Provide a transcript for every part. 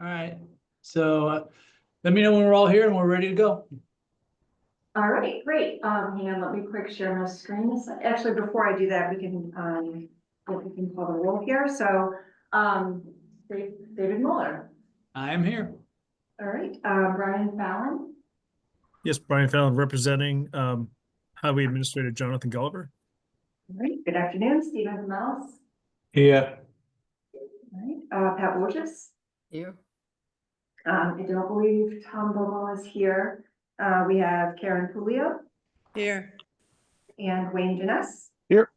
right, so let me know when we're all here and we're ready to go. All right, great. Hang on, let me quick share my screen. Actually, before I do that, we can call the roll here. So, David Mueller. I am here. All right, Brian Fallon. Yes, Brian Fallon representing Highway Administrator Jonathan Gulliver. All right, good afternoon, Stephen Mouse. Yeah. All right, Pat Borges. Here. I don't believe Tom Bomo is here. We have Karen Pulio Here. and Wayne Janess. Here.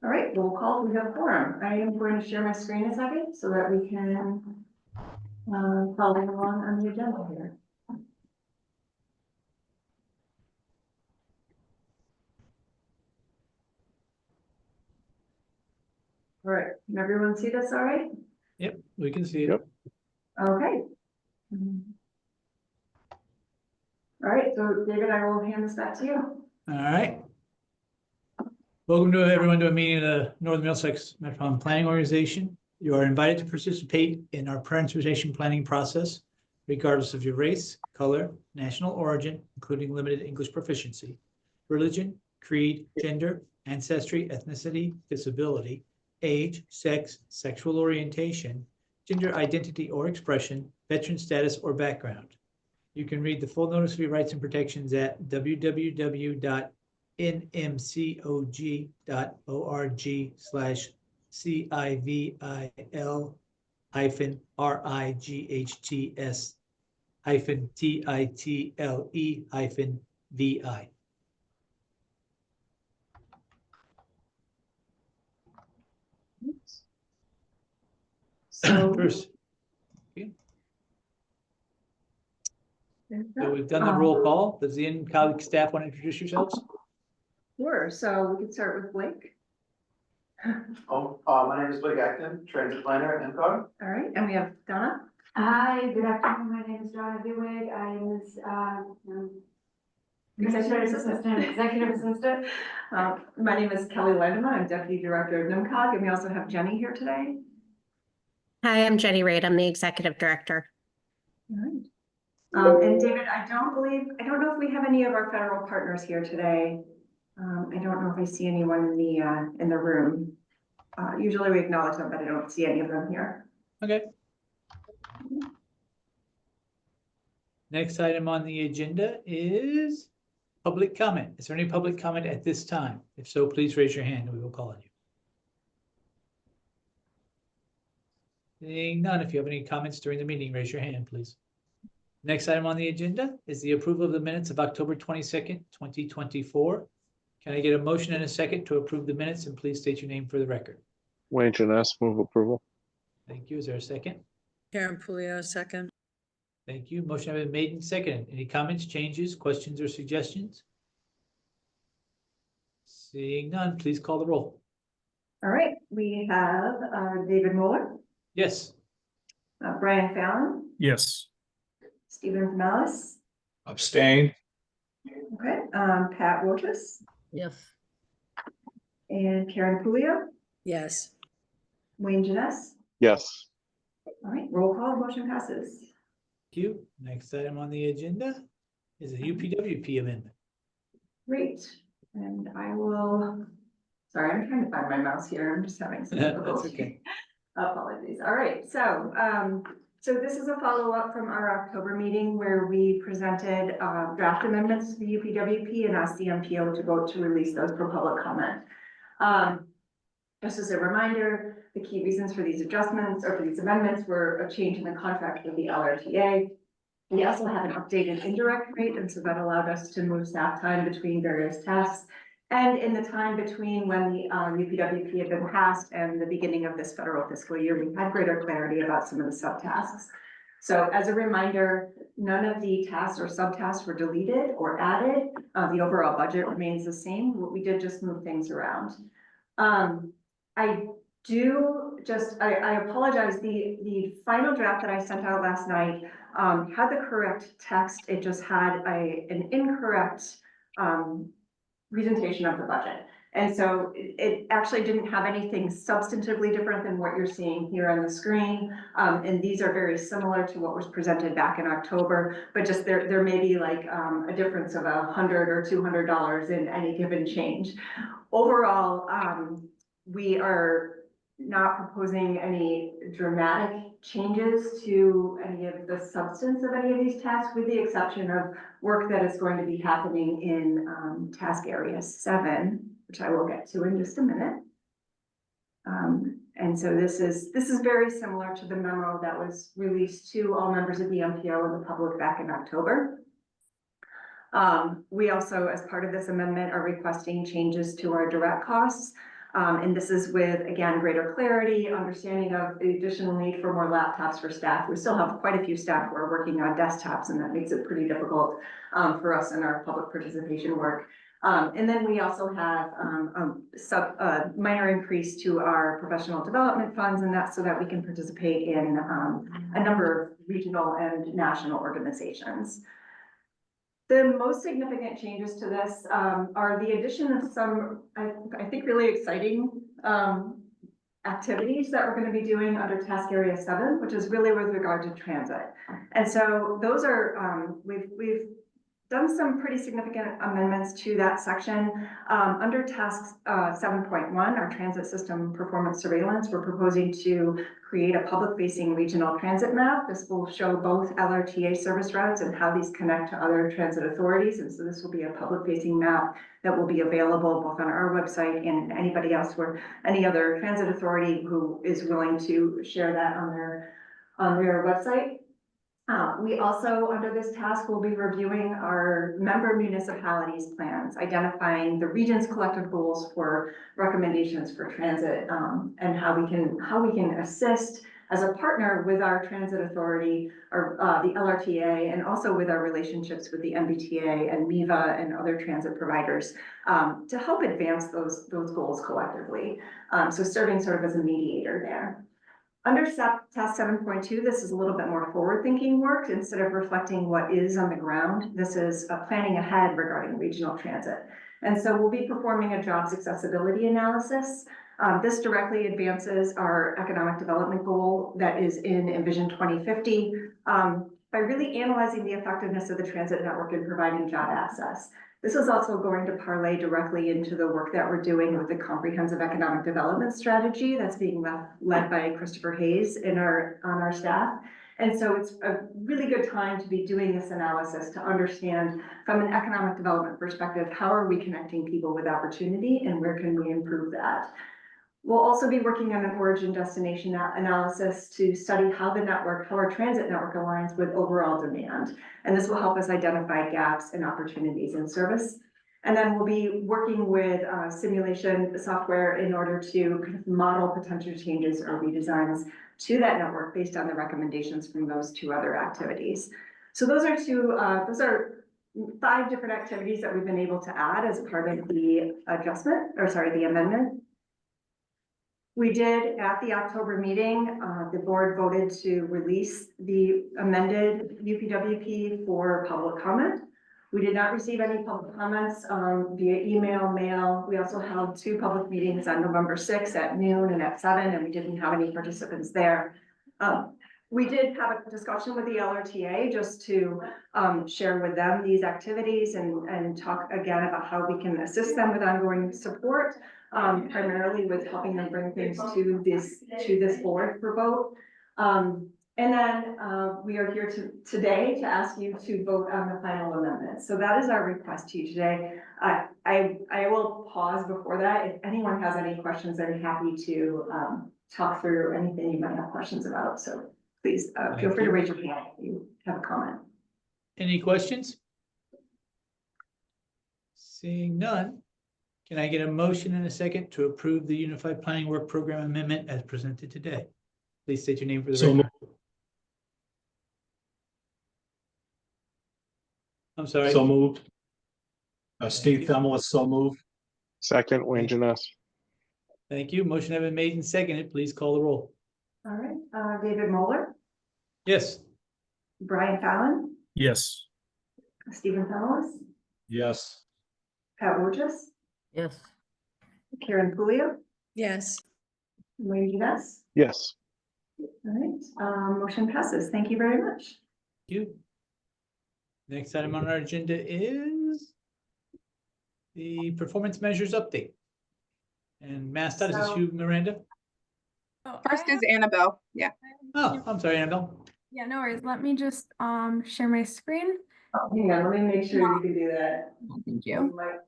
All right, roll call, we have quorum. I am going to share my screen a second so that we can follow along on the agenda here. All right, can everyone see this all right? Yep, we can see it. Yep. Okay. All right, so David, I will hand this back to you. All right. Welcome to everyone to a meeting of the Northern Middlesex Metropolitan Planning Organization. You are invited to participate in our transportation planning process, regardless of your race, color, national origin, including limited English proficiency, religion, creed, gender, ancestry, ethnicity, disability, age, sex, sexual orientation, gender identity or expression, veteran status or background. You can read the full notice of your rights and protections at www.nmcog.org/civil-title-vi. So, First, so we've done the roll call. Does the in-college staff want to introduce yourselves? Sure, so we could start with Blake. My name is Blake Acton, transit planner at NMMPO. All right, and we have Donna. Hi, good afternoon. My name is Donna Dewig. I was executive assistant. My name is Kelly Landeman. I'm deputy director of NMCOG, and we also have Jenny here today. Hi, I'm Jenny Reid. I'm the executive director. All right. And David, I don't know if we have any of our federal partners here today. I don't know if I see anyone in the room. Usually we acknowledge them, but I don't see any of them here. Okay. Next item on the agenda is public comment. Is there any public comment at this time? If so, please raise your hand and we will call on you. Seeing none, if you have any comments during the meeting, raise your hand, please. Next item on the agenda is the approval of the minutes of October 22nd, 2024. Can I get a motion and a second to approve the minutes, and please state your name for the record? Wayne Janess, move approval. Thank you. Is there a second? Karen Pulio, second. Thank you. Motion has been made and seconded. Any comments, changes, questions, or suggestions? Seeing none, please call the roll. All right, we have David Mueller, Yes. Brian Fallon, Yes. Stephen Malice, Abstain. okay, Pat Borges, Yes. and Karen Pulio, Yes. Wayne Janess. Yes. All right, roll call, motion passes. Thank you. Next item on the agenda is a UPWP amendment. Great, and I will, sorry, I'm trying to find my mouse here. I'm just having some That's difficulty. okay. Apologies. All right, so this is a follow-up from our October meeting where we presented draft amendments to the UPWP and asked the NMMPO to vote to release those for public comment. Just as a reminder, the key reasons for these adjustments or for these amendments were a change in the contract with the LRTA. We also have an updated indirect rate, and so that allowed us to move staff time between various tasks. And in the time between when the UPWP had been passed and the beginning of this federal fiscal year, we had greater clarity about some of the subtasks. So as a reminder, none of the tasks or subtasks were deleted or added. The overall budget remains the same. We did just move things around. I apologize. The final draft that I sent out last night had the correct text. It just had an incorrect presentation of the budget. And so it actually didn't have anything substantively different than what you're seeing here on the screen. And these are very similar to what was presented back in October, but just there may be like a difference of $100 or $200 in any given change. Overall, we are not proposing any dramatic changes to any of the substance of any of these tasks, with the exception of work that is going to be happening in task area 7, which I will get to in just a minute. And so this is very similar to the memo that was released to all members of the MPO and the public back in October. We also, as part of this amendment, are requesting changes to our direct costs. And this is with, again, greater clarity, understanding of the additional need for more laptops for staff. We still have quite a few staff who are working on desktops, and that makes it pretty difficult for us in our public participation work. And then we also have a minor increase to our professional development funds, and that's so that we can participate in a number of regional and national organizations. The most significant changes to this are the addition of some, I think, really exciting activities that we're going to be doing under task area 7, which is really with regard to transit. And so those are, we've done some pretty significant amendments to that section. Under task 7.1, our transit system performance surveillance, we're proposing to create a public-facing regional transit map. This will show both LRTA service routes and how these connect to other transit authorities. And so this will be a public-facing map that will be available both on our website and anybody else, where any other transit authority who is willing to share that on their website. We also, under this task, will be reviewing our member municipalities' plans, identifying the region's collective goals for recommendations for transit, and how we can assist as a partner with our transit authority, or the LRTA, and also with our relationships with the MBTA and MEVA and other transit providers to help advance those goals collectively. So serving sort of as a mediator there. Under task 7.2, this is a little bit more forward-thinking work. Instead of reflecting what is on the ground, this is planning ahead regarding regional transit. And so we'll be performing a jobs accessibility analysis. This directly advances our economic development goal that is in Envision 2050 by really analyzing the effectiveness of the transit network in providing job access. This is also going to parlay directly into the work that we're doing with the comprehensive economic development strategy that's being led by Christopher Hayes on our staff. And so it's a really good time to be doing this analysis to understand from an economic development perspective, how are we connecting people with opportunity and where can we improve that? We'll also be working on an origin destination analysis to study how our transit network aligns with overall demand. And this will help us identify gaps and opportunities in service. And then we'll be working with simulation software in order to kind of model potential changes or redesigns to that network based on the recommendations from those 2 other activities. So those are 5 different activities that we've been able to add as part of the the amendment. We did, at the October meeting, the board voted to release the amended UPWP for public comment. We did not receive any public comments via email, mail. We also held 2 public meetings on November 6th at noon and at 7, and we didn't have any participants there. We did have a discussion with the LRTA just to share with them these activities and talk again about how we can assist them with ongoing support. Primarily with helping them bring things to this board for vote. And then we are here today to ask you to vote on the final amendment. So that is our request to you today. I will pause before that. If anyone has any questions, I'm happy to talk through anything you might have questions about. So please feel free to raise your hand if you have a comment. Any questions? Seeing none. Can I get a motion and a second to approve the Unified Planning Work Program Amendment as presented today? Please state your name for the record. I'm sorry. So moved. Steve Themelis, so moved. Second, Wayne Janess. Thank you. Motion has been made and seconded. Please call the roll. All right, David Moeller, Yes. Brian Fallon, Yes. Stephen Themelis, Yes. Pat Wojcik, Yes. Karen Pulio, Yes. Wayne Jeunesse. Yes. All right, motion passes. Thank you very much. Thank you. Next item on our agenda is the performance measures update. And MassDOT, is this So- you, Miranda? First is Annabelle. Yeah. Oh, I'm sorry, Annabelle. Yeah, no worries. Let me just share my screen. Oh, hang on, let me make sure you can do that. Thank You you. might-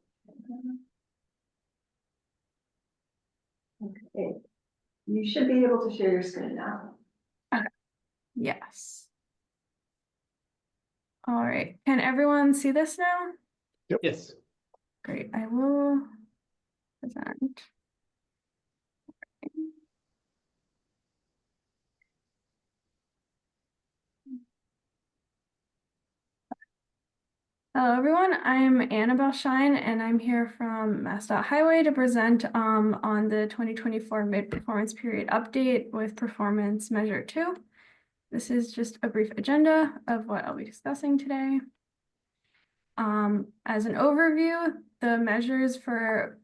Okay, you should be able to share your screen now. Yes. All right. Can everyone see this now? Yes. Great. I will present. Hello, everyone. I'm Annabelle Shine, and I'm here from MassDOT Highway to present on the 2024 mid-performance period update with performance measure 2. This is just a brief agenda of what I'll be discussing today. As an overview, the measures for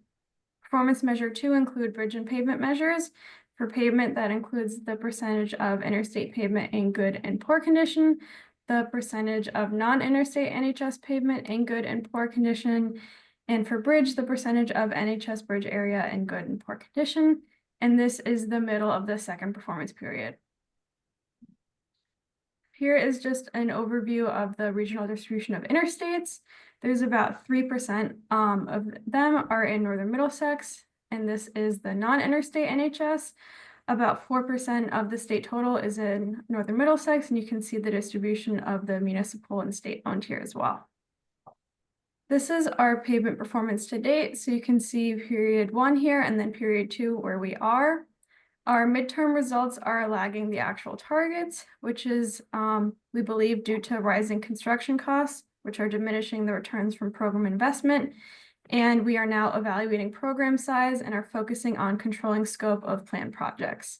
performance measure 2 include bridge and pavement measures. For pavement, that includes the percentage of interstate pavement in good and poor condition, the percentage of non-interstate NHS pavement in good and poor condition, and for bridge, the percentage of NHS bridge area in good and poor condition. And this is the middle of the second performance period. Here is just an overview of the regional distribution of interstates. There's about 3% of them are in Northern Middlesex, and this is the non-interstate NHS. About 4% of the state total is in Northern Middlesex, and you can see the distribution of the municipal and state-owned here as well. This is our pavement performance to date, so you can see period 1 here and then period 2 where we are. Our midterm results are lagging the actual targets, which is, we believe, due to rising construction costs, which are diminishing the returns from program investment. And we are now evaluating program size and are focusing on controlling scope of planned projects.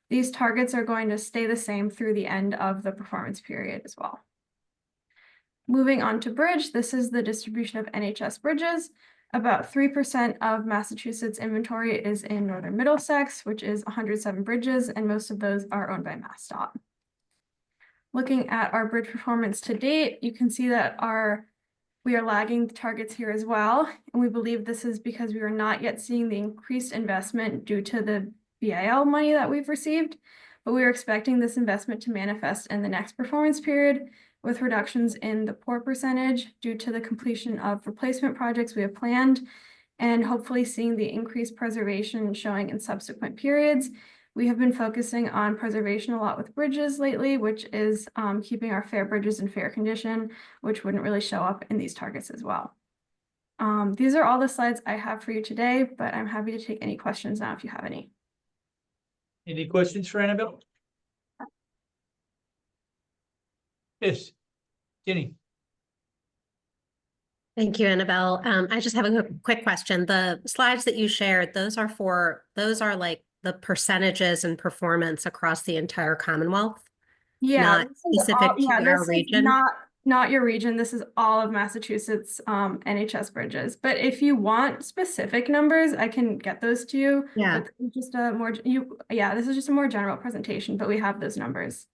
These targets are going to stay the same through the end of the performance period as well. Moving on to bridge, this is the distribution of NHS bridges. About 3% of Massachusetts inventory is in Northern Middlesex, which is 107 bridges, and most of those are owned by MassDOT. Looking at our bridge performance to date, you can see that we are lagging the targets here as well, and we believe this is because we are not yet seeing the increased investment due to the BIL money that we've received, but we are expecting this investment to manifest in the next performance period, with reductions in the poor percentage due to the completion of replacement projects we have planned, and hopefully seeing the increased preservation showing in subsequent periods. We have been focusing on preservation a lot with bridges lately, which is keeping our fair bridges in fair condition, which wouldn't really show up in these targets as well. These are all the slides I have for you today, but I'm happy to take any questions now if you have any. Any questions for Annabelle? Yes, Jenny. Thank you, Annabelle. I just have a quick question. The slides that you shared, those are like the percentages and performance across the entire Commonwealth, Yeah, not this is specific to our this is region. not your region. This is all of Massachusetts NHS bridges. But if you want specific numbers, I can get those to you. Yeah. But this is just a more this is just a more general presentation, but we have those numbers.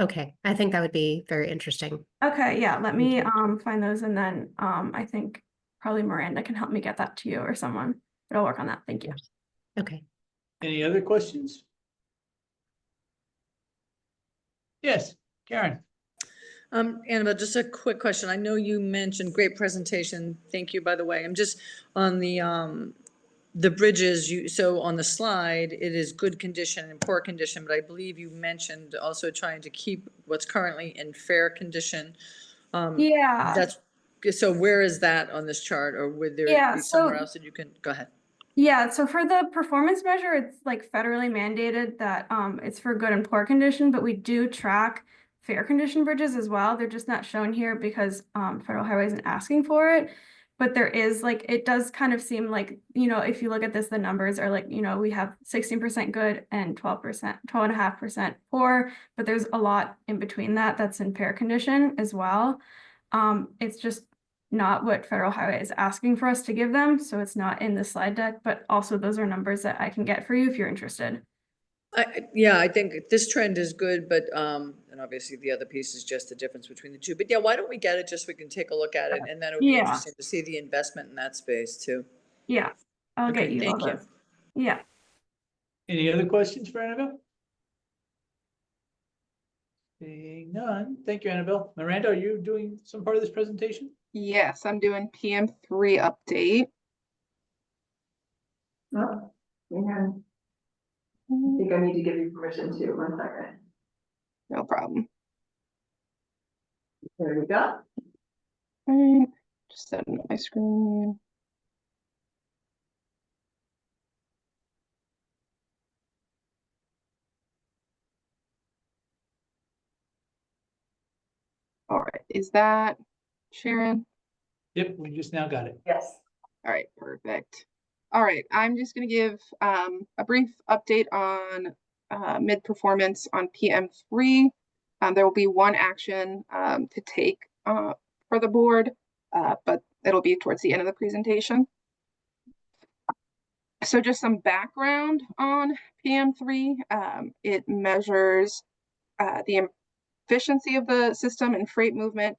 Okay, I think that would be very interesting. Okay, yeah, let me you. find those, and then I think probably Miranda can help me get that to you or someone, but I'll work on that. Thank you. Okay. Any other questions? Yes, Karen. Annabelle, just a quick question. I know you mentioned great presentation. Thank you, by the way. I'm just on the bridges, so on the slide, it is good condition and poor condition, but I believe you mentioned also trying to keep what's currently in fair condition. Yeah. So where is that on this chart, or would there Yeah, be somewhere so- else that you can, go ahead. Yeah, so for the performance measure, it's like federally mandated that it's for good and poor condition, but we do track fair condition bridges as well. They're just not shown here because Federal Highway isn't asking for it. But there is it does kind of seem like, if you look at this, the numbers are like, we have 16% good and 12.5% poor, but there's a lot in between that's in fair condition as well. It's just not what Federal Highway is asking for us to give them, so it's not in the slide deck, but also those are numbers that I can get for you if you're interested. Yeah, I think this trend is good, but, and obviously the other piece is just the difference between the two. But yeah, why don't we get it just so we can take a look at it? And then it would be Yeah. interesting to see the investment in that space too. Yeah, I'll Okay, get you all thank you. those. Yeah. Any other questions for Annabelle? Seeing none. Thank you, Annabelle. Miranda, are you doing some part of this presentation? Yes, I'm doing PM3 update. Oh, yeah. I think I need to give you permission too, 1 second. No problem. There we go. Alright, just setting up my screen. All right, is that Sharon? Yep, we just now got it. Yes. All right, perfect. All right, I'm just going to give a brief update on mid performance on PM3. There will be one action to take for the board, but it'll be towards the end of the presentation. So just some background on PM3. It measures the efficiency of the system and freight movement,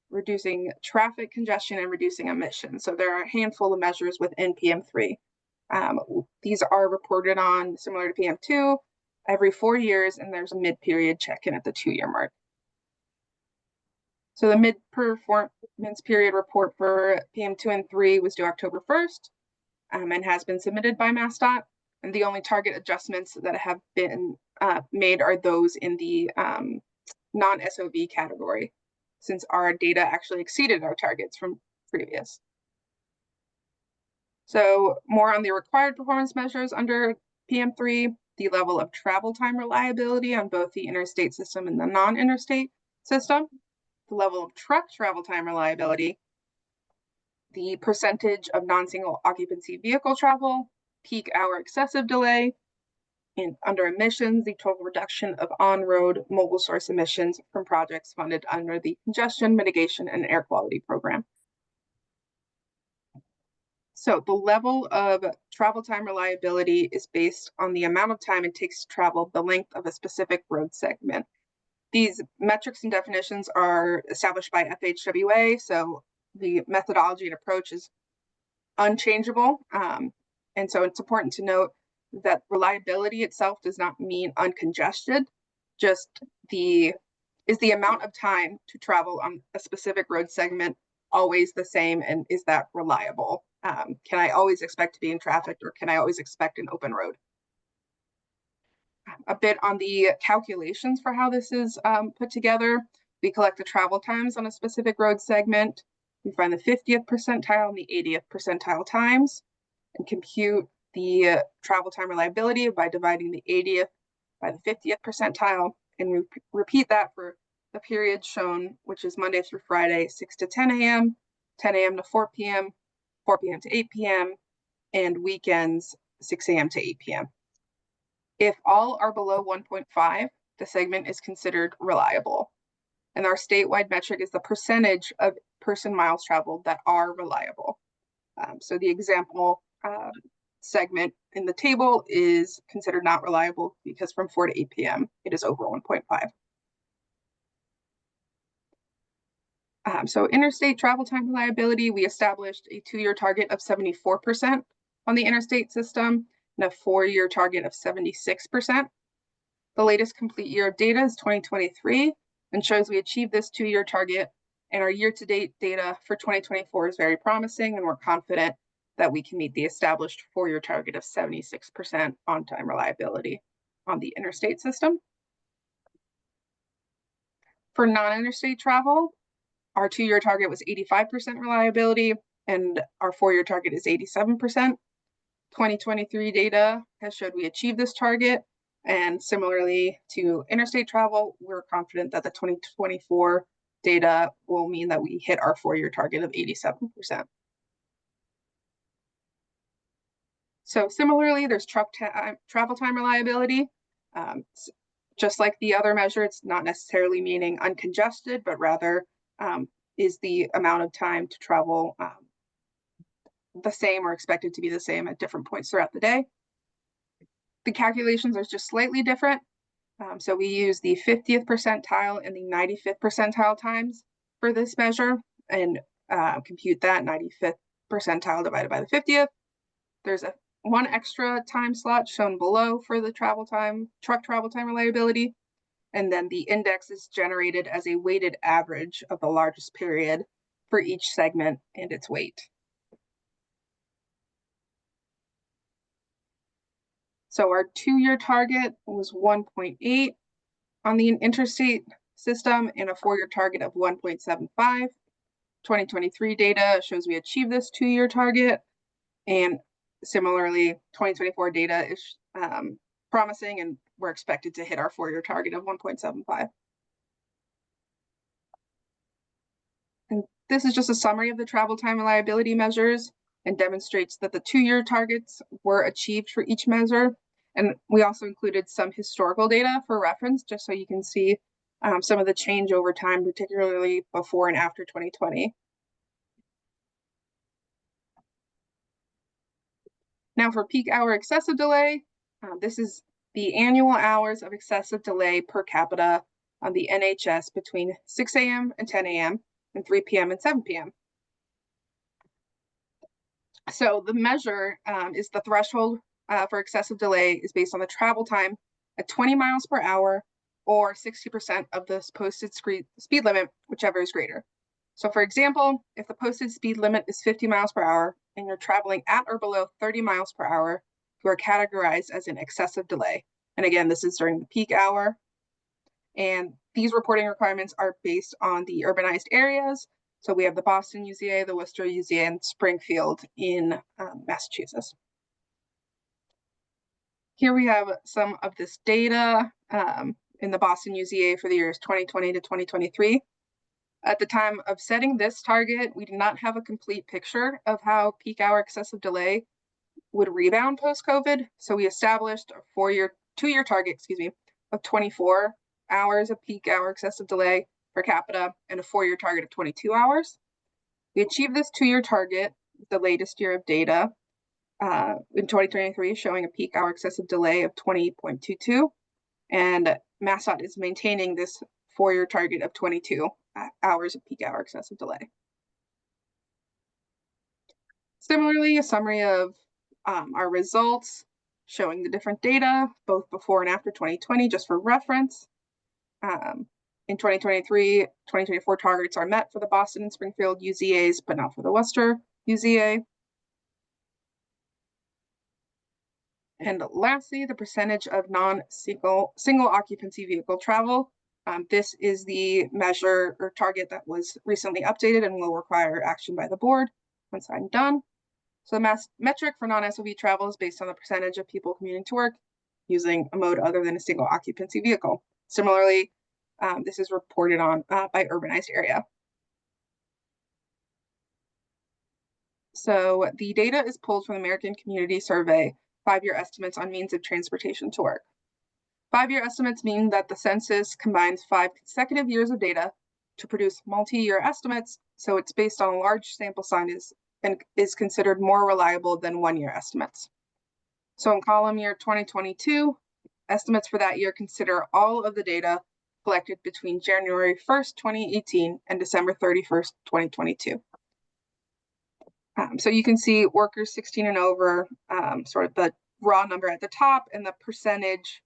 reducing traffic congestion and reducing emissions. So there are a handful of measures within PM3. These are reported on, similar to PM2, every 4 years, and there's a mid-period check-in at the 2-year mark. So the mid-performance period report for PM2 and 3 was due October 1st and has been submitted by MassDOT. And the only target adjustments that have been made are those in the non-SOV category, since our data actually exceeded our targets from previous. So more on the required performance measures under PM3, the level of travel time reliability on both the interstate system and the non-interstate system, the level of truck travel time reliability, the percentage of non-single occupancy vehicle travel, peak hour excessive delay, and under emissions, the total reduction of on-road mobile source emissions from projects funded under the Congestion Mitigation and Air Quality Program. So the level of travel time reliability is based on the amount of time it takes to travel the length of a specific road segment. These metrics and definitions are established by FHWA, so the methodology and approach is unchangeable. And so it's important to note that reliability itself does not mean uncongested, just is the amount of time to travel on a specific road segment always the same, and is that reliable? Can I always expect to be in traffic, or can I always expect an open road? A bit on the calculations for how this is put together. We collect the travel times on a specific road segment. We find the 50th percentile and the 80th percentile times, and compute the travel time reliability by dividing the 80th by the 50th percentile, and repeat that for the period shown, which is Monday through Friday, 6 to 10 a.m., 10 a.m. to 4 p.m., 4 p.m. to 8 p.m., and weekends, 6 a.m. to 8 p.m. If all are below 1.5, the segment is considered reliable. And our statewide metric is the percentage of person miles traveled that are reliable. So the example segment in the table is considered not reliable because from 4 to 8 p.m. it is over 1.5. So interstate travel time reliability, we established a 2-year target of 74% on the interstate system and a 4-year target of 76%. The latest complete year of data is 2023 and shows we achieved this 2-year target, and our year-to-date data for 2024 is very promising, and we're confident that we can meet the established 4-year target of 76% on-time reliability on the interstate system. For non-interstate travel, our 2-year target was 85% reliability, and our 4-year target is 87%. 2023 data has showed we achieved this target, and similarly to interstate travel, we're confident that the 2024 data will mean that we hit our 4-year target of 87%. So similarly, there's travel time reliability. Just like the other measure, it's not necessarily meaning uncongested, but rather is the amount of time to travel the same or expected to be the same at different points throughout the day. The calculations are just slightly different. So we use the 50th percentile and the 95th percentile times for this measure and compute that 95th percentile divided by the 50th. There's one extra time slot shown below for the truck travel time reliability. And then the index is generated as a weighted average of the largest period for each segment and its weight. So our 2-year target was 1.8 on the interstate system and a 4-year target of 1.75. 2023 data shows we achieved this 2-year target. And similarly, 2024 data is promising, and we're expected to hit our 4-year target of 1.75. And this is just a summary of the travel time reliability measures and demonstrates that the 2-year targets were achieved for each measure. And we also included some historical data for reference, just so you can see some of the change over time, particularly before and after 2020. Now for peak hour excessive delay, this is the annual hours of excessive delay per capita on the NHS between 6 a.m. and 10 a.m. and 3 p.m. and 7 p.m. So the measure is the threshold for excessive delay is based on the travel time at 20 miles per hour or 60% of the posted speed limit, whichever is greater. So for example, if the posted speed limit is 50 miles per hour and you're traveling at or below 30 miles per hour, you are categorized as an excessive delay. And again, this is during the peak hour. And these reporting requirements are based on the urbanized areas. So we have the Boston UZA, the Worcester UZA, and Springfield in Massachusetts. Here we have some of this data in the Boston UZA for the years 2020 to 2023. At the time of setting this target, we did not have a complete picture of how peak hour excessive delay would rebound post-COVID. So we established a 2-year target, of 24 hours of peak hour excessive delay per capita and a 4-year target of 22 hours. We achieved this 2-year target, the latest year of data, in 2023, showing a peak hour excessive delay of 20.22. And MassDOT is maintaining this 4-year target of 22 hours of peak hour excessive delay. Similarly, a summary of our results showing the different data, both before and after 2020, just for reference. In 2023, 2024 targets are met for the Boston and Springfield UZAs, but not for the Worcester UZA. And lastly, the percentage of non-single occupancy vehicle travel. This is the measure or target that was recently updated and will require action by the board once I'm done. So the metric for non-SOV travel is based on the percentage of people commuting to work using a mode other than a single occupancy vehicle. Similarly, this is reported on by urbanized area. So the data is pulled from the American Community Survey 5-year estimates on means of transportation to work. 5-year estimates mean that the census combines 5 consecutive years of data to produce multi-year estimates, so it's based on a large sample size and is considered more reliable than 1-year estimates. So in column year 2022, estimates for that year consider all of the data collected between January 1st, 2018 and December 31st, 2022. So you can see workers 16 and over, sort of the raw number at the top, and the percentage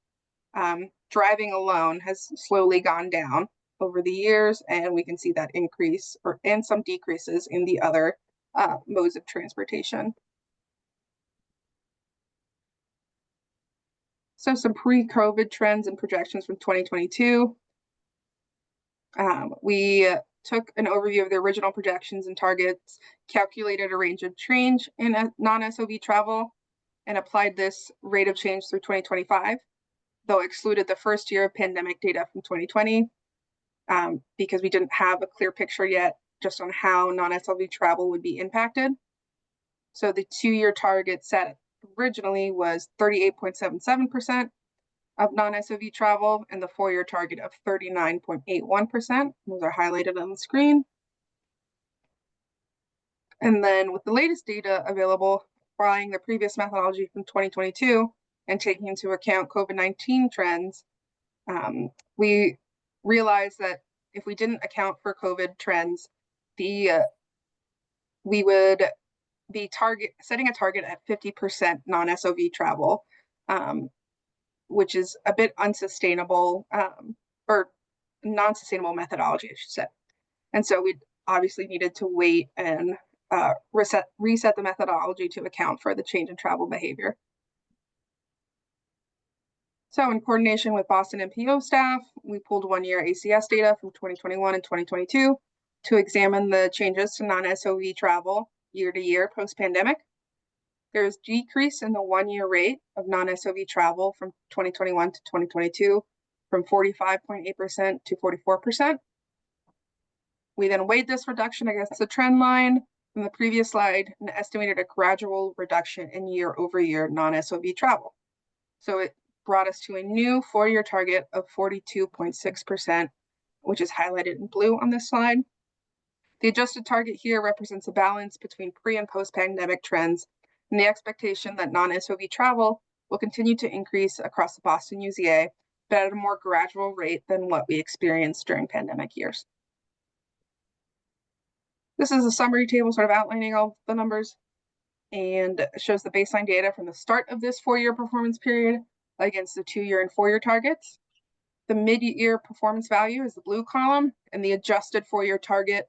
driving alone has slowly gone down over the years, and we can see that increase and some decreases in the other modes of transportation. So some pre-COVID trends and projections from 2022. We took an overview of the original projections and targets, calculated a range of change in non-SOV travel, and applied this rate of change through 2025, though excluded the first year of pandemic data from 2020, because we didn't have a clear picture yet just on how non-SOV travel would be impacted. So the 2-year target set originally was 38.77% of non-SOV travel, and the 4-year target of 39.81%. Those are highlighted on the screen. And then with the latest data available, applying the previous methodology from 2022 and taking into account COVID-19 trends, we realized that if we didn't account for COVID trends, we would be setting a target at 50% non-SOV travel, which is a bit unsustainable, or non-sustainable methodology, I should say. And so we obviously needed to wait and reset the methodology to account for the change in travel behavior. So in coordination with Boston NMMPO staff, we pulled 1-year ACS data from 2021 and 2022 to examine the changes to non-SOV travel year to year post-pandemic. There is decrease in the 1-year rate of non-SOV travel from 2021 to 2022 from 45.8% to 44%. We then weighed this reduction against the trend line from the previous slide and estimated a gradual reduction in year-over-year non-SOV travel. So it brought us to a new 4-year target of 42.6%, which is highlighted in blue on this slide. The adjusted target here represents a balance between pre- and post-pandemic trends and the expectation that non-SOV travel will continue to increase across the Boston UZA, but at a more gradual rate than what we experienced during pandemic years. This is a summary table sort of outlining all the numbers and shows the baseline data from the start of this 4-year performance period against the 2-year and 4-year targets. The mid-year performance value is the blue column, and the adjusted 4-year target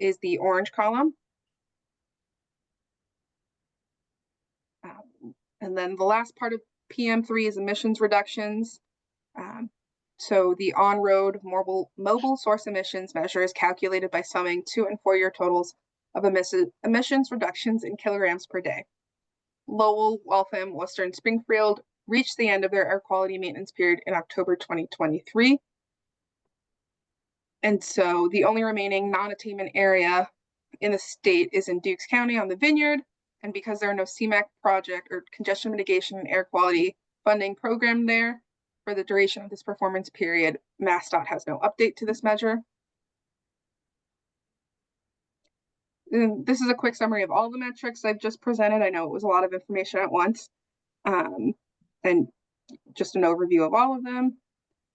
is the orange column. And then the last part of PM3 is emissions reductions. So the on-road mobile source emissions measure is calculated by summing 2- and 4-year totals of emissions reductions in kilograms per day. Lowell, Waltham, Worcester, Springfield reached the end of their air quality maintenance period in October 2023. And so the only remaining non-attainment area in the state is in Dukes County on the Vineyard. And because there are no CMAQ project or congestion mitigation and air quality funding program there for the duration of this performance period, MassDOT has no update to this measure. And this is a quick summary of all the metrics I've just presented. I know it was a lot of information at once. And just an overview of all of them.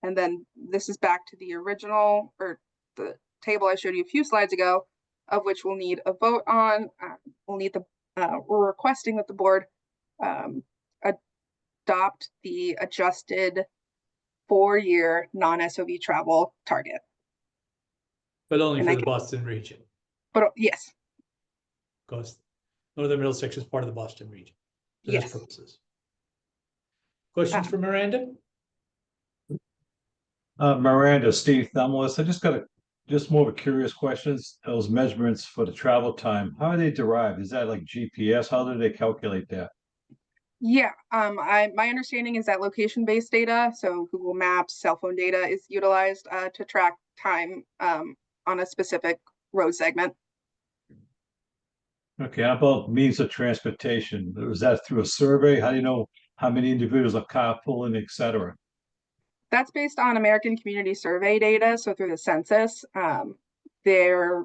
And then this is back to the original, or the table I showed you a few slides ago, of which we'll need a vote on. We're requesting that the board adopt the adjusted 4-year non-SOV travel target. But only for the Boston region, But yes. because Northern Middlesex is part of the Boston region. For those Yes. purposes. Questions for Miranda? Miranda, Steve Thumless, I just got just more of a curious questions. Those measurements for the travel time, how are they derived? Is that like GPS? How do they calculate that? Yeah, my understanding is that location-based data, so Google Maps, cell phone data, is utilized to track time on a specific road segment. Okay, how about means of transportation? Was that through a survey? How do you know how many individuals are carpooling, et cetera? That's based on American Community Survey data, so through the census. They're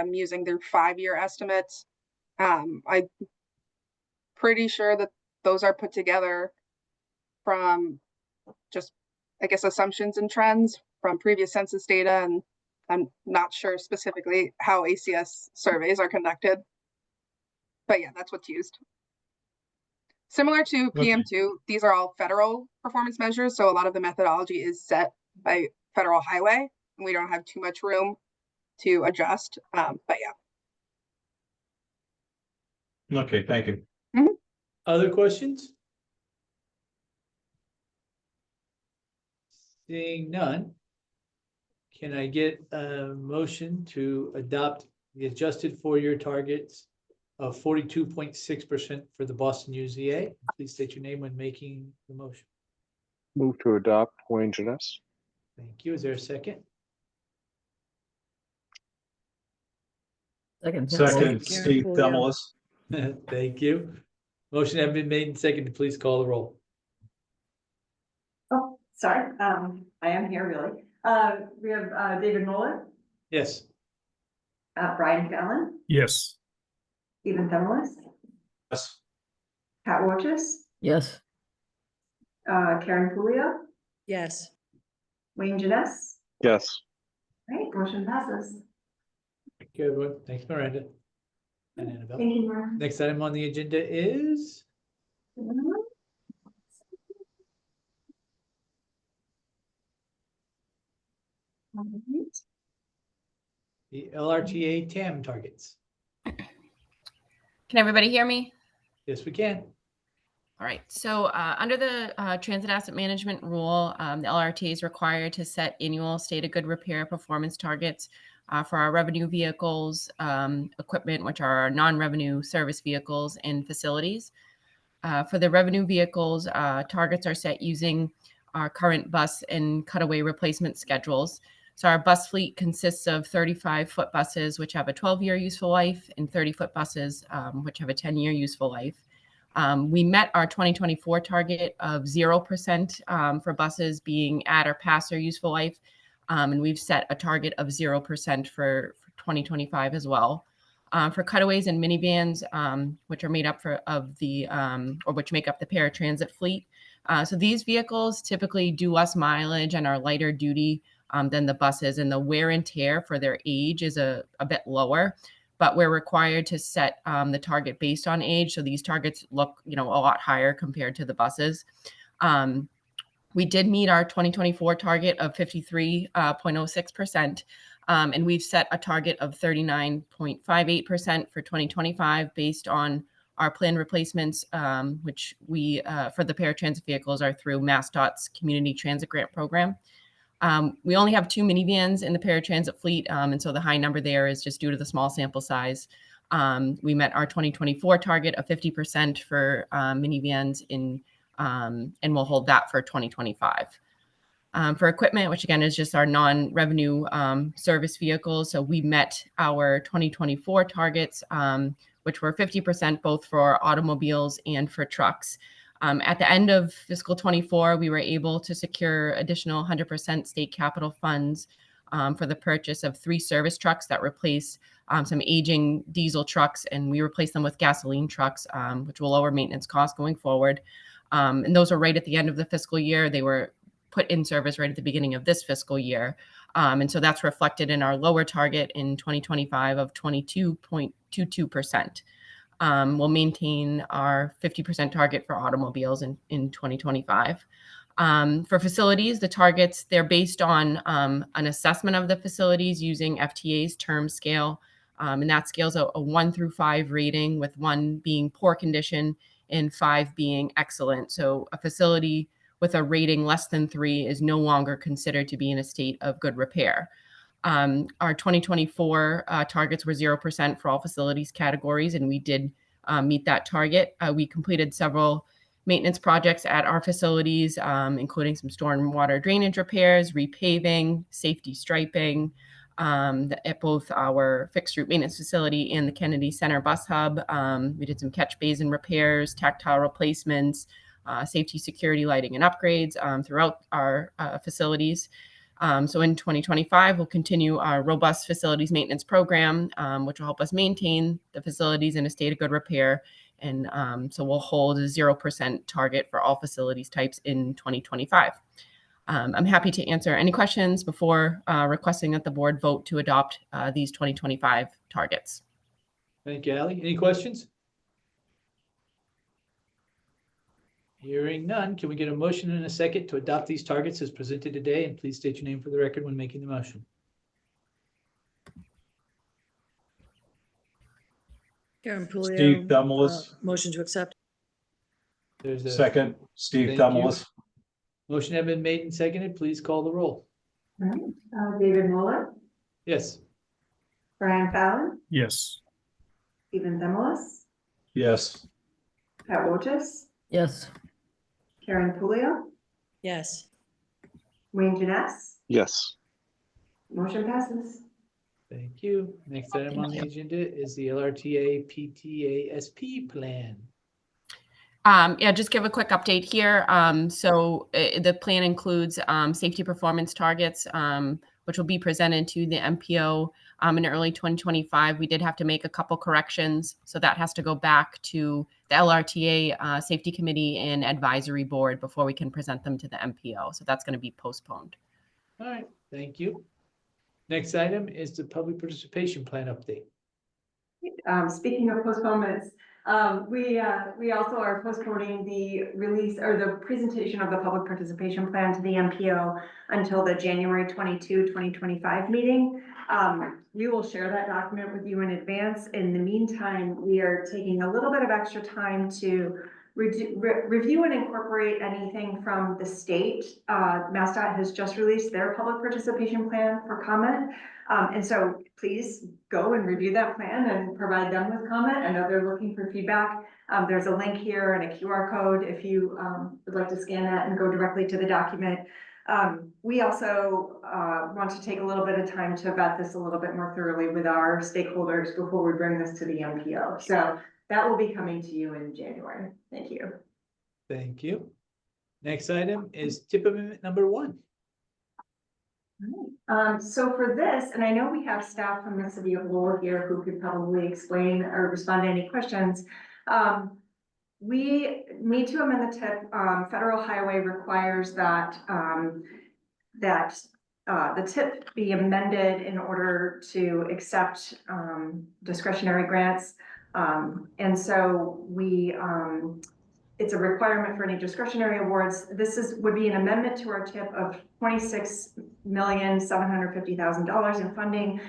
using their 5-year estimates. I'm pretty sure that those are put together from just, I guess, assumptions and trends from previous census data, and I'm not sure specifically how ACS surveys are conducted. But yeah, that's what's used. Similar to PM2, these are all federal performance measures, so a lot of the methodology is set by federal highway, and we don't have too much room to adjust, but yeah. Okay, thank you. Mm-hmm. Other questions? Seeing none, can I get a motion to adopt the adjusted 4-year targets of 42.6% for the Boston UZA? Please state your name when making the motion. Move to adopt, Wayne Jeunesse. Thank you. Is there a second? Second, Steve Thumless. Thank you. Motion has been made and seconded. Please call the roll. Oh, sorry, I am here really. We have David Muller, Yes. Brian Fallon, Yes. Stephen Themelis, Yes. Pat Wojcik, Yes. Karen Pulio, Yes. Wayne Janess. Yes. Right, motion passes. Thank you, everyone. Thanks, Miranda. And Annabelle. Thank you, Mark. Next item on the agenda is the LRTA TAM targets. Can everybody hear me? Yes, we can. All right, so under the Transit Asset Management Rule, the LRT is required to set annual state of good repair performance targets for our revenue vehicles, equipment, which are our non-revenue service vehicles and facilities. For the revenue vehicles, targets are set using our current bus and cutaway replacement schedules. So our bus fleet consists of 35-foot buses, which have a 12-year useful life, and 30-foot buses, which have a 10-year useful life. We met our 2024 target of 0% for buses being at or past their useful life. And we've set a target of 0% for 2025 as well. For cutaways and minivans, which are made up which make up the paratransit fleet. So these vehicles typically do less mileage and are lighter duty than the buses, and the wear and tear for their age is a bit lower. But we're required to set the target based on age. So these targets look, a lot higher compared to the buses. We did meet our 2024 target of 53.06%. And we've set a target of 39.58% for 2025 based on our planned replacements, which we, for the paratransit vehicles, are through MassDOT's Community Transit Grant Program. We only have 2 minivans in the paratransit fleet, and so the high number there is just due to the small sample size. We met our 2024 target of 50% for minivans and we'll hold that for 2025. For equipment, which again is just our non-revenue service vehicles, so we met our 2024 targets, which were 50% both for automobiles and for trucks. At the end of fiscal 24, we were able to secure additional 100% state capital funds for the purchase of 3 service trucks that replace some aging diesel trucks, and we replaced them with gasoline trucks, which will lower maintenance costs going forward. And those are right at the end of the fiscal year. They were put in service right at the beginning of this fiscal year. And so that's reflected in our lower target in 2025 of 22.22%. We'll maintain our 50% target for automobiles in 2025. For facilities, the targets, they're based on an assessment of the facilities using FTA's term scale. And that scale's a 1 through 5 rating, with 1 being poor condition and 5 being excellent. So a facility with a rating less than 3 is no longer considered to be in a state of good repair. Our 2024 targets were 0% for all facilities categories, and we did meet that target. We completed several maintenance projects at our facilities, including some stormwater drainage repairs, repaving, safety striping, at both our fixed route maintenance facility and the Kennedy Center bus hub. We did some catch basin repairs, tactile replacements, safety, security, lighting, and upgrades throughout our facilities. So in 2025, we'll continue our robust facilities maintenance program, which will help us maintain the facilities in a state of good repair. And so we'll hold a 0% target for all facilities types in 2025. I'm happy to answer any questions before requesting that the board vote to adopt these 2025 targets. Thank you, Ally. Any questions? Hearing none, can we get a motion and a second to adopt these targets as presented today? And please state your name for the record when making the motion. Karen Pulio. Steve Themelis. Motion to accept. There's a Second, Steve Thank you. Themelis. motion have been made and seconded. Please call the roll. All right, David Muller, Yes. Brian Fallon, Yes. Stephen Themelis, Yes. Pat Wojcik, Yes. Karen Pulio, Yes. Wayne Janess. Yes. Motion passes. Thank you. Next item on the agenda is the LRTA PTASP plan. Yeah, just give a quick update here. So the plan includes safety performance targets, which will be presented to the MPO in early 2025. We did have to make a couple corrections. So that has to go back to the LRTA Safety Committee and Advisory Board before we can present them to the MPO. So that's going to be postponed. All right, thank you. Next item is the public participation plan update. Speaking of postponements, we also are postponing the release or the presentation of the public participation plan to the MPO until the January 22, 2025 meeting. We will share that document with you in advance. In the meantime, we are taking a little bit of extra time to review and incorporate anything from the state. MassDOT has just released their public participation plan for comment. And so please go and review that plan and provide them with comment. I know they're looking for feedback. There's a link here and a QR code if you would like to scan that and go directly to the document. We also want to take a little bit of time to vet this a little bit more thoroughly with our stakeholders before we bring this to the MPO. So that will be coming to you in January. Thank you. Thank you. Next item is tip amendment number 1. So for this, and I know we have staff from the city of Lowell here who could probably explain or respond to any questions. We need to amend the tip. Federal highway requires that the tip be amended in order to accept discretionary grants. And so it's a requirement for any discretionary awards. This would be an amendment to our tip of $26,750,000 in funding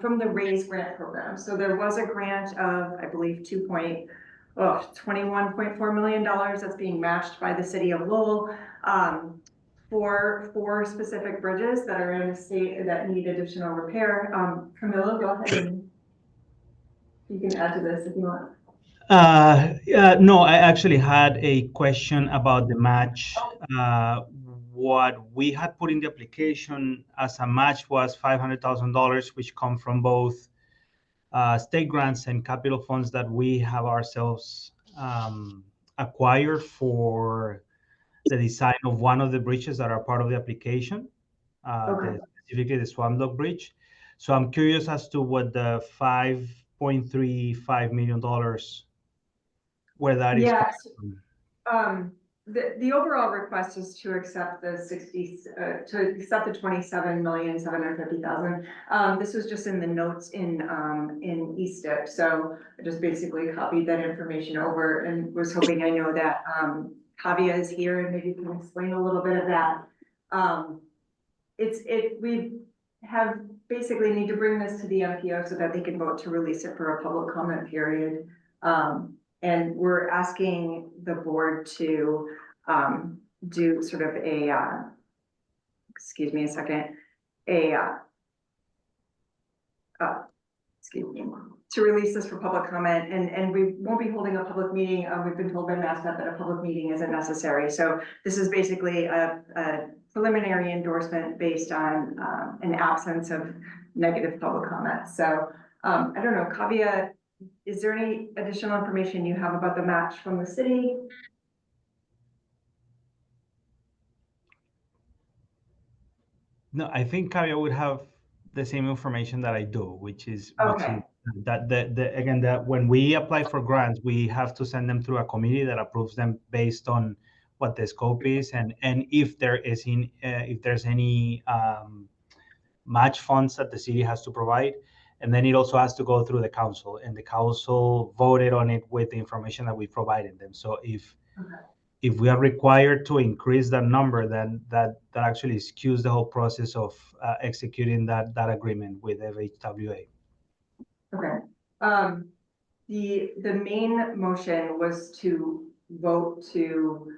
from the RAISE grant program. So there was a grant of, I believe, $21.4 million that's being matched by the city of Lowell for 4 specific bridges that are in a state that need additional repair. Camilla, go ahead and you can add to this if you want. No, I actually had a question about the match. What we had put in the application as a match was $500,000, which come from both state grants and capital funds that we have ourselves acquired for the design of one of the bridges that are part of the application, specifically the Swamlock Bridge. So I'm curious as to what the $5.35 million where that is. Yes. The overall request is to accept the $27,750,000. This was just in the notes in ESTIP. So I just basically copied that information over and was hoping, I know that Javier is here and maybe can explain a little bit of that. We have basically need to bring this to the MPO so that they can vote to release it for a public comment period. And we're asking the board to do sort of a, excuse me a second, to release this for public comment. And we won't be holding a public meeting. We've been told by MassDOT that a public meeting isn't necessary. So this is basically a preliminary endorsement based on an absence of negative public comment. So I don't know, Kavya, is there any additional information you have about the match from the city? No, I think Kavya would have the same information that I do, which is that when we apply for grants, we have to send them through a committee that approves them based on what the scope is and if there's any match funds that the city has to provide. And then it also has to go through the council, and the council voted on it with the information that we provided them. So if we are required to increase that number, then that actually skews the whole process of executing that agreement with FHWA. Okay. The main motion was to vote to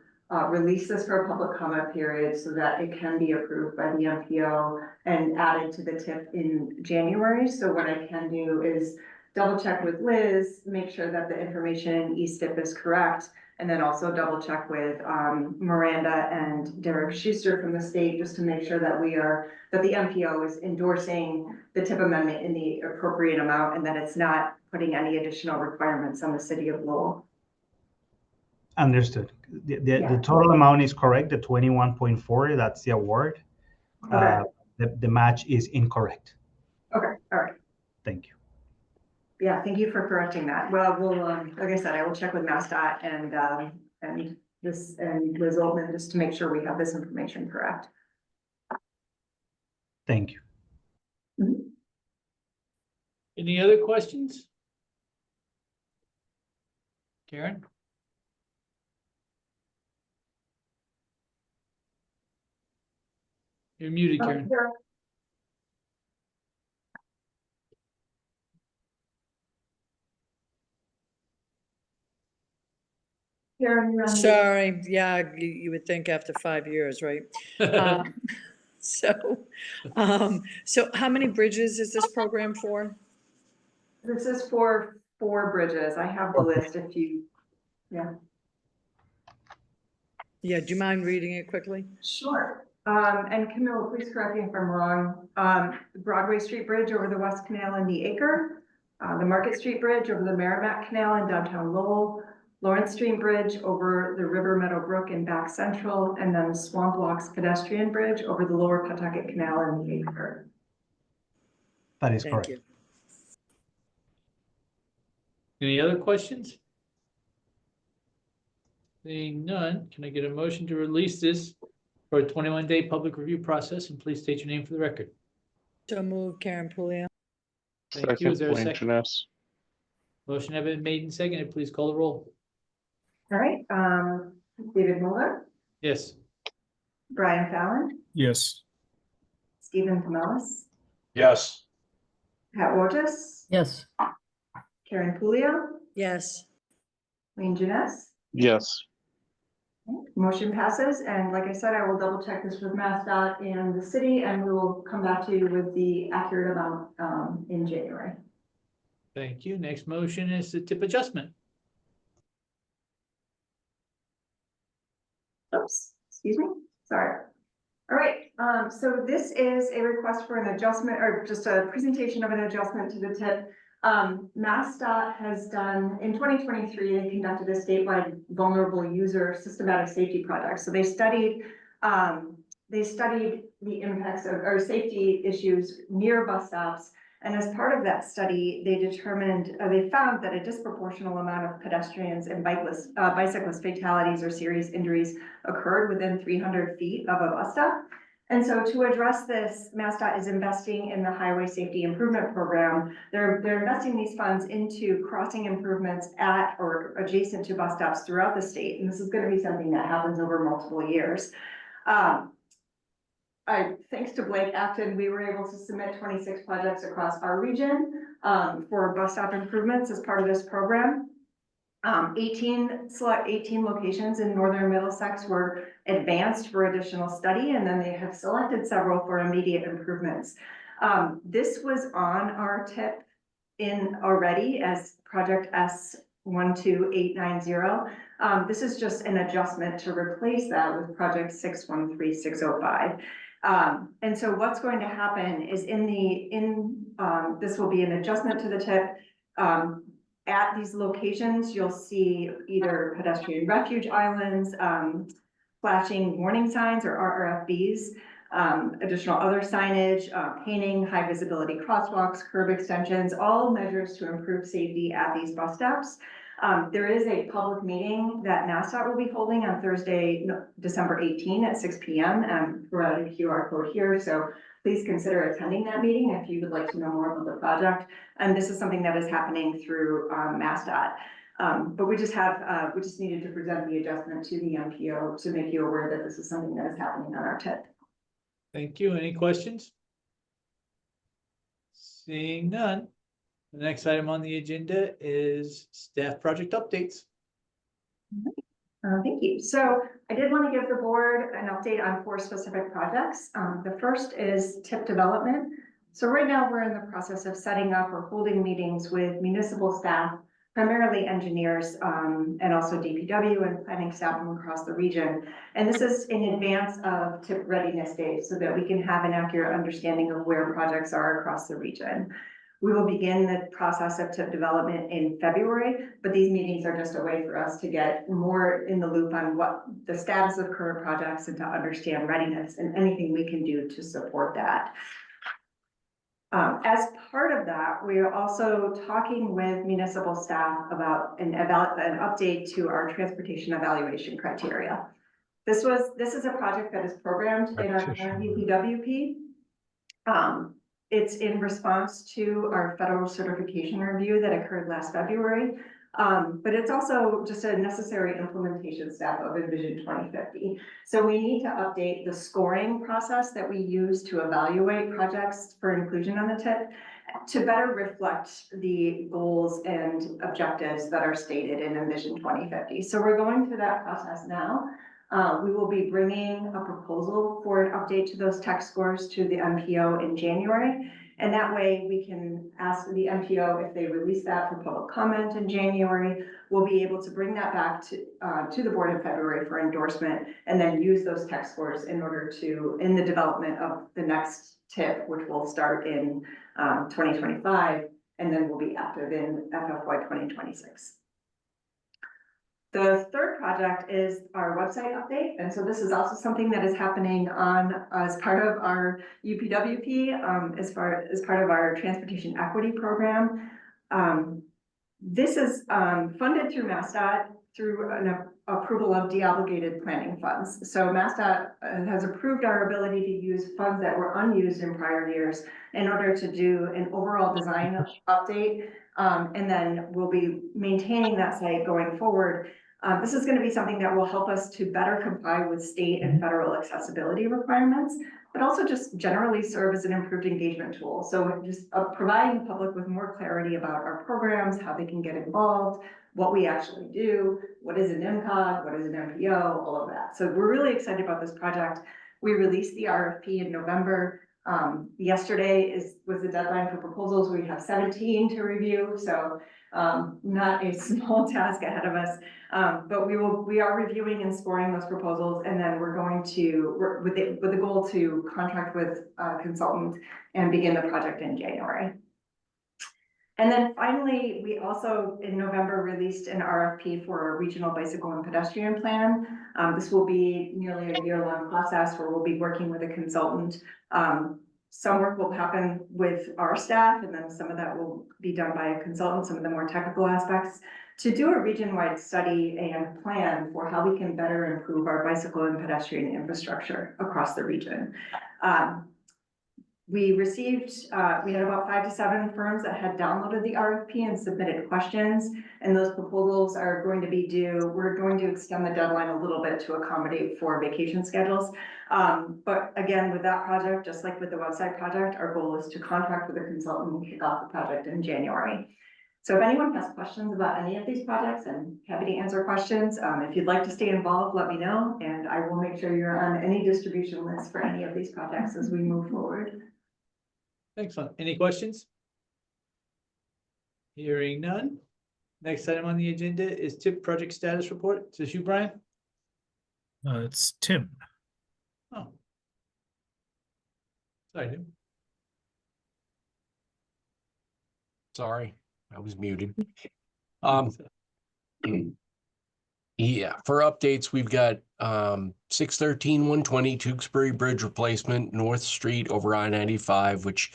release this for a public comment period so that it can be approved by the MPO and added to the tip in January. So what I can do is double check with Liz, make sure that the information in ESTIP is correct, and then also double check with Miranda and Derek Schuster from the state just to make sure that that the MPO is endorsing the tip amendment in the appropriate amount and that it's not putting any additional requirements on the city of Lowell. Understood. The total amount is correct, the 21.4, that's the award. Okay. The match is incorrect. Okay, all right. Thank you. Yeah, thank you for correcting that. Well, we'll, like I said, I will check with MassDOT and Liz Altman just to make sure we have this information correct. Thank you. Any other questions? Karen? You're muted, Karen. Karen, you're on mute. Sorry, yeah, you would think after 5 years, right? So, so how many bridges is this program for? This is for 4 bridges. I have the list if you, yeah. Yeah, do you mind reading it quickly? Sure. And Camille, please correct me if I'm wrong. The Broadway Street Bridge over the West Canal in the Acre, the Market Street Bridge over the Merrimack Canal in downtown Lowell, Lawrence Street Bridge over the River Meadow Brook in Back Central, and then Swamp Locks pedestrian bridge over the Lower Pawtucket Canal in the Acre. That is Thank correct. you. Any other questions? Seeing none, can I get a motion to release this for a 21-day public review process? And please state your name for the record. So move, Karen Puglia. Thank you. Is there a Blaine second? Jeunesse. Motion have been made and seconded. Please call the roll. All right, David Muller, Yes. Brian Fallon, Yes. Stephen Pomelis, Yes. Pat Wojcik, Yes. Karen Puglia, Yes. Blaine Jeunesse. Yes. Motion passes, and like I said, I will double check this with MassDOT and the city, and we will come back to you with the accurate amount in January. Thank you. Next motion is the tip adjustment. Oops, excuse me, sorry. All right, so this is a request for an adjustment or just a presentation of an adjustment to the tip. MassDOT has done, in 2023, they conducted a statewide vulnerable user systematic safety project. So they studied the impacts of or safety issues near bus stops. And as part of that study, they found that a disproportional amount of pedestrians and bicyclist fatalities or serious injuries occurred within 300 feet of a bus stop. And so to address this, MassDOT is investing in the Highway Safety Improvement Program. They're investing these funds into crossing improvements at or adjacent to bus stops throughout the state. And this is going to be something that happens over multiple years. Thanks to Blake Acton, we were able to submit 26 projects across our region for bus stop improvements as part of this program. 18 locations in northern Middlesex were advanced for additional study, and then they have selected several for immediate improvements. This was on our tip in already as project S12890. This is just an adjustment to replace that with project 613605. And so what's going to happen is this will be an adjustment to the tip. At these locations, you'll see either pedestrian refuge islands, flashing warning signs or RRFBs, additional other signage, painting, high visibility crosswalks, curb extensions, all measures to improve safety at these bus stops. There is a public meeting that MassDOT will be holding on Thursday, December 18 at 6 p.m. and provided a QR code here. So please consider attending that meeting if you would like to know more about the project. And this is something that is happening through MassDOT. But we just needed to present the adjustment to the NPO to make you aware that this is something that is happening on our tip. Thank you. Any questions? Seeing none. The next item on the agenda is staff project updates. Thank you. So I did want to give the board an update on 4 specific projects. The first is tip development. So right now we're in the process of setting up or holding meetings with municipal staff, primarily engineers, and also DPW and planning staff from across the region. And this is in advance of tip readiness days so that we can have an accurate understanding of where projects are across the region. We will begin the process of tip development in February, but these meetings are just a way for us to get more in the loop on what the status of current projects and to understand readiness and anything we can do to support that. As part of that, we are also talking with municipal staff about an update to our transportation evaluation criteria. This is a project that is programmed in our current UPWP. It's in response to our federal certification review that occurred last February. But it's also just a necessary implementation step of Envision 2050. So we need to update the scoring process that we use to evaluate projects for inclusion on the TIP to better reflect the goals and objectives that are stated in Envision 2050. So we're going through that process now. We will be bringing a proposal for an update to those tech scores to the MPO in January. And that way we can ask the MPO if they release that for public comment in January. We'll be able to bring that back to the board in February for endorsement and then use those tech scores in order to, in the development of the next TIP, which will start in 2025, and then will be active in FFY 2026. The third project is our website update. And so this is also something that is happening as part of our UPWP, as part of our transportation equity program. This is funded through MassDOT through an approval of deobligated planning funds. So MassDOT has approved our ability to use funds that were unused in prior years in order to do an overall design update. And then we'll be maintaining that site going forward. This is going to be something that will help us to better comply with state and federal accessibility requirements, but also just generally serve as an improved engagement tool. So just providing the public with more clarity about our programs, how they can get involved, what we actually do, what is an MCOG, what is an MPO, all of that. So we're really excited about this project. We released the RFP in November. Yesterday was the deadline for proposals. We have 17 to review, so not a small task ahead of us. But we are reviewing and scoring those proposals, and then we're going to with the goal to contract with a consultant and begin the project in January. And then finally, we also in November released an RFP for a regional bicycle and pedestrian plan. This will be nearly a year-long process where we'll be working with a consultant. Some work will happen with our staff, and then some of that will be done by a consultant, some of the more technical aspects, to do a region-wide study and plan for how we can better improve our bicycle and pedestrian infrastructure across the region. We had about 5 to 7 firms that had downloaded the RFP and submitted questions, and those proposals are going to be due. We're going to extend the deadline a little bit to accommodate for vacation schedules. But again, with that project, just like with the website project, our goal is to contract with a consultant and kick off the project in January. So if anyone has questions about any of these projects, I'm happy to answer questions. If you'd like to stay involved, let me know, and I will make sure you're on any distribution list for any of these projects as we move forward. Excellent. Any questions? Hearing none. Next item on the agenda is TIP project status report. Is this you, Brian? It's Tim. Oh. Sorry, Tim. Sorry, I was muted. Yeah, for updates, we've got 613-120 Tewksbury Bridge replacement, North Street over I-95, which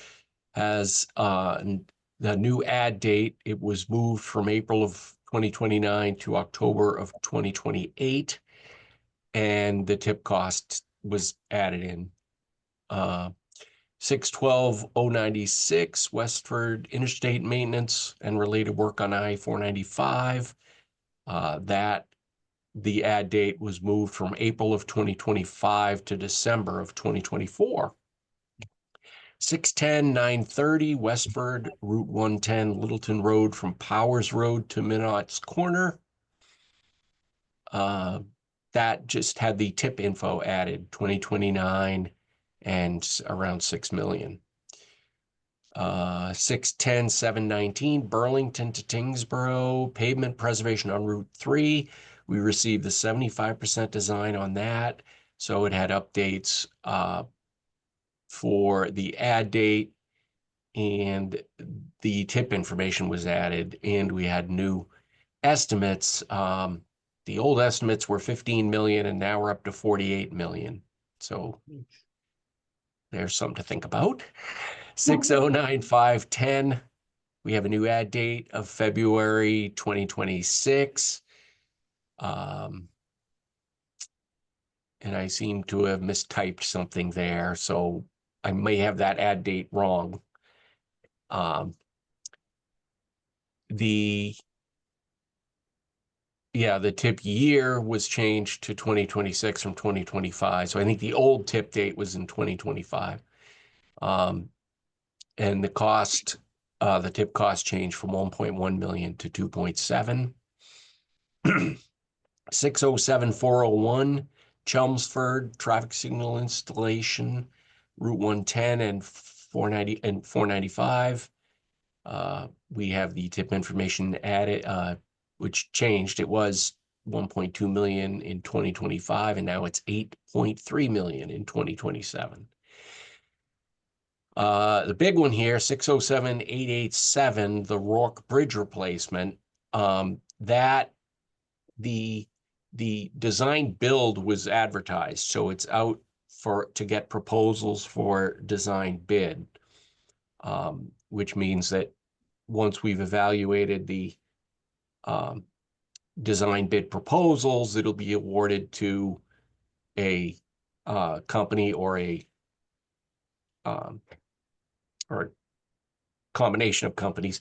has the new add date. It was moved from April of 2029 to October of 2028, and the tip cost was added in. 612-096 Westford Interstate Maintenance and related work on I-495. The add date was moved from April of 2025 to December of 2024. 610-930 Westford Route 110 Littleton Road from Powers Road to Minot's Corner. That just had the tip info added, 2029 and around 6 million. 610-719 Burlington to Tingsboro pavement preservation on Route 3. We received the 75% design on that. So it had updates for the add date, and the tip information was added, and we had new estimates. The old estimates were 15 million, and now we're up to 48 million. So there's something to think about. 609-510. We have a new ad date of February 2026. And I seem to have mistyped something there, so I may have that ad date wrong. The tip year was changed to 2026 from 2025. So I think the old tip date was in 2025. And the cost, the tip cost changed from 1.1 million to 2.7. 607-401, Chelmsford traffic signal installation, Route 110 and 490 and 495. We have the tip information added, which changed. It was 1.2 million in 2025, and now it's 8.3 million in 2027. The big one here, 607-887, the Rourke Bridge replacement. That the design build was advertised, so it's out to get proposals for design bid, which means that once we've evaluated the design bid proposals, it'll be awarded to a company or a combination of companies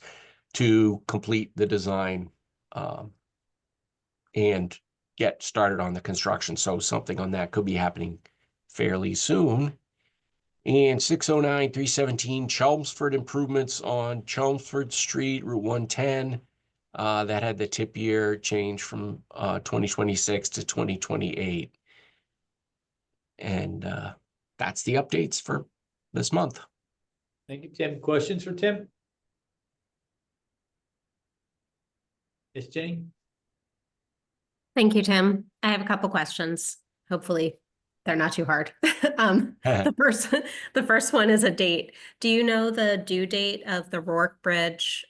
to complete the design and get started on the construction. So something on that could be happening fairly soon. And 609-317, Chelmsford improvements on Chelmsford Street, Route 110. That had the tip year change from 2026 to 2028. And that's the updates for this month. Thank you, Tim. Questions for Tim? Yes, Jenny? Thank you, Tim. I have a couple questions. Hopefully they're not too hard. The first one is a date. Do you know the due date of the Rourke Bridge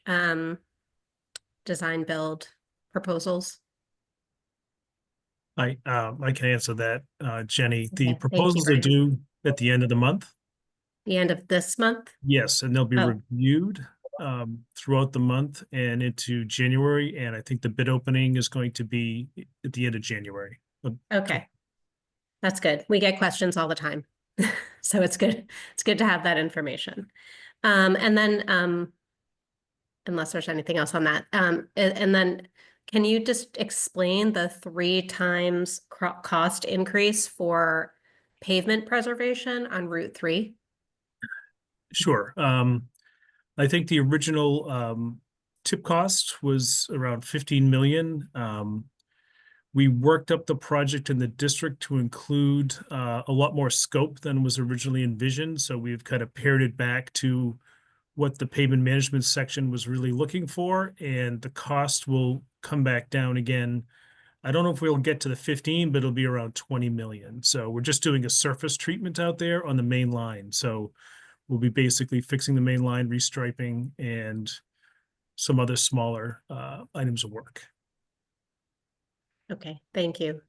design build proposals? I can answer that, Jenny. The Okay, thank you proposals very are much. due at the end of the month. The end of this month? Yes, and they'll be Oh. reviewed throughout the month and into January. And I think the bid opening is going to be at the end of January. Okay. That's good. We get questions all the time. So it's good. It's good to have that information. And then, unless there's anything else on that, and then can you just explain the 3 times cost increase for pavement preservation on Route 3? Sure. I think the original tip cost was around 15 million. We worked up the project in the district to include a lot more scope than was originally envisioned. So we've kind of pared it back to what the pavement management section was really looking for, and the cost will come back down again. I don't know if we'll get to the 15, but it'll be around 20 million. So we're just doing a surface treatment out there on the main line. So we'll be basically fixing the main line, restriping, and some other smaller items of work. Okay, thank you.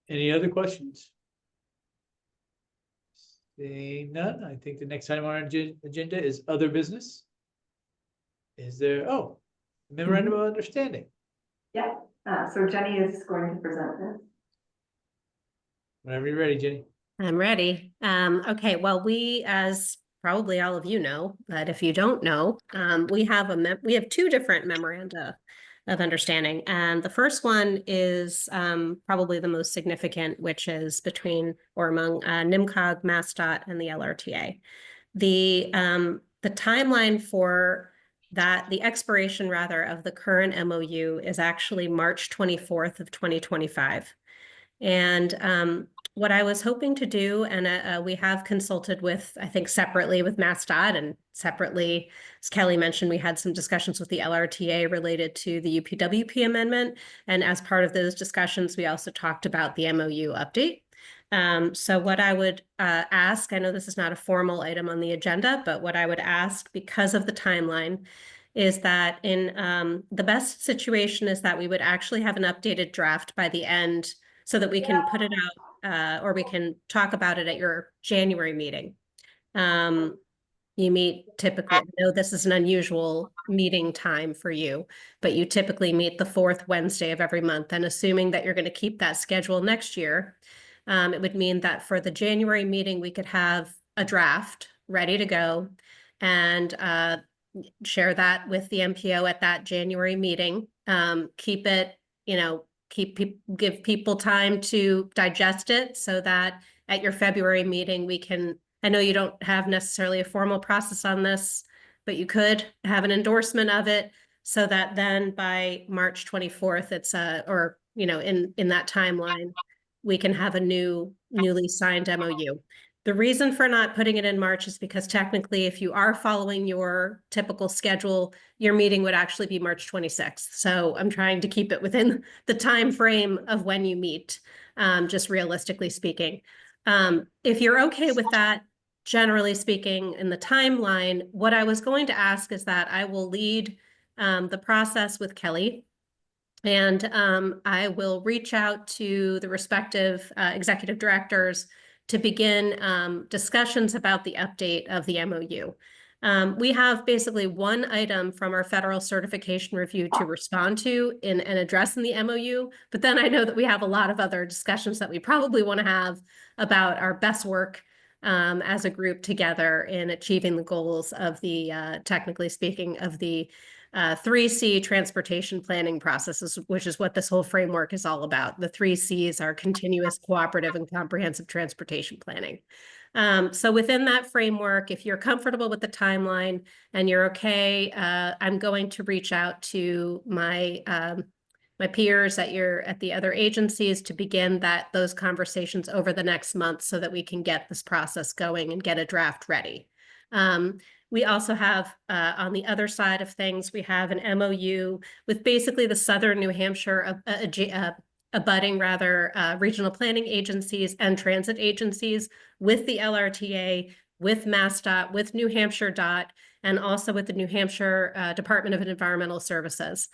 Any other questions? Seeing none, I think the next item on our agenda is other business. Is there, memorandum of understanding? Yeah, so Jenny is going to present this. Whenever you're ready, Jenny. I'm ready. Okay, well, we, as probably all of you know, but if you don't know, we have two different memoranda of understanding. And the first one is probably the most significant, which is between or among NMCOG, MassDOT, and the LRTA. The timeline for that, the expiration rather of the current MOU is actually March 24th of 2025. And what I was hoping to do, and we have consulted with, I think separately with MassDOT, and separately, as Kelly mentioned, we had some discussions with the LRTA related to the UPWP amendment. And as part of those discussions, we also talked about the MOU update. So what I would ask, I know this is not a formal item on the agenda, but what I would ask, because of the timeline, is that in the best situation is that we would actually have an updated draft by the end so that we can put it out or we can talk about it at your January meeting. You meet typically, I know this is an unusual meeting time for you, but you typically meet the fourth Wednesday of every month. And assuming that you're going to keep that schedule next year, it would mean that for the January meeting, we could have a draft ready to go and share that with the MPO at that January meeting. Keep it, give people time to digest it so that at your February meeting, we can, I know you don't have necessarily a formal process on this, but you could have an endorsement of it so that then by March 24th, it's in that timeline, we can have a newly signed MOU. The reason for not putting it in March is because technically, if you are following your typical schedule, your meeting would actually be March 26th. So I'm trying to keep it within the time frame of when you meet, just realistically speaking. If you're okay with that, generally speaking, in the timeline, what I was going to ask is that I will lead the process with Kelly. And I will reach out to the respective executive directors to begin discussions about the update of the MOU. We have basically one item from our federal certification review to respond to and address in the MOU, but then I know that we have a lot of other discussions that we probably want to have about our best work as a group together in achieving the goals of the, technically speaking, of the 3C transportation planning processes, which is what this whole framework is all about. The 3 Cs are continuous, cooperative, and comprehensive transportation planning. So within that framework, if you're comfortable with the timeline and you're okay, I'm going to reach out to my my peers at the other agencies to begin those conversations over the next month so that we can get this process going and get a draft ready. We also have, on the other side of things, we have an MOU with basically the Southern New Hampshire abutting regional planning agencies and transit agencies with the LRTA, with MassDOT, with New Hampshire DOT, and also with the New Hampshire Department of Environmental Services,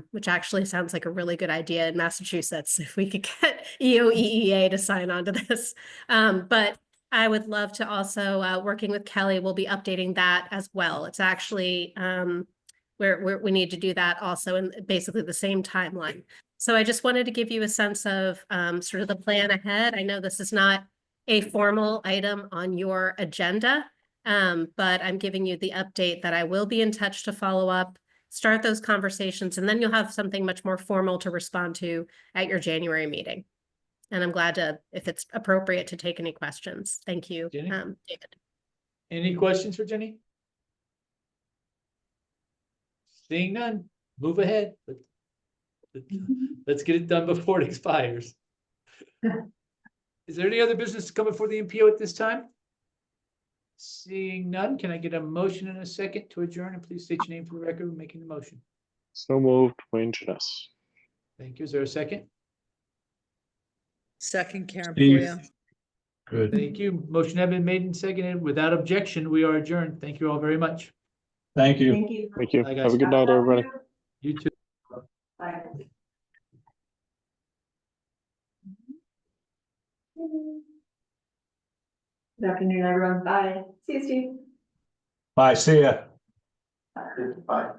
which actually sounds like a really good idea in Massachusetts if we could get EOEEA to sign on to this. But I would love to also, working with Kelly, we'll be updating that as well. It's actually, we need to do that also in basically the same timeline. So I just wanted to give you a sense of sort of the plan ahead. I know this is not a formal item on your agenda, but I'm giving you the update that I will be in touch to follow up, start those conversations, and then you'll have something much more formal to respond to at your January meeting. And I'm glad to, if it's appropriate, to take any questions. Thank you, Jenny? David. Any questions for Jenny? Seeing none, move ahead. Let's get it done before it expires. Is there any other business to come before the MPO at this time? Seeing none, can I get a motion in a second to adjourn? And please state your name for the record when making the motion. So moved, Wayne Jeunesse. Thank you. Is there a second? Second, Karen Steve. Poria. Good. Thank you. Motion has been made and seconded. Without objection, we are adjourned. Thank you all very much. Thank you. Thank you. Thank you. Bye, guys. Have a good night, everybody. You too. Bye. Good afternoon, everyone. Bye. See you, Steve. Bye, see ya. Bye.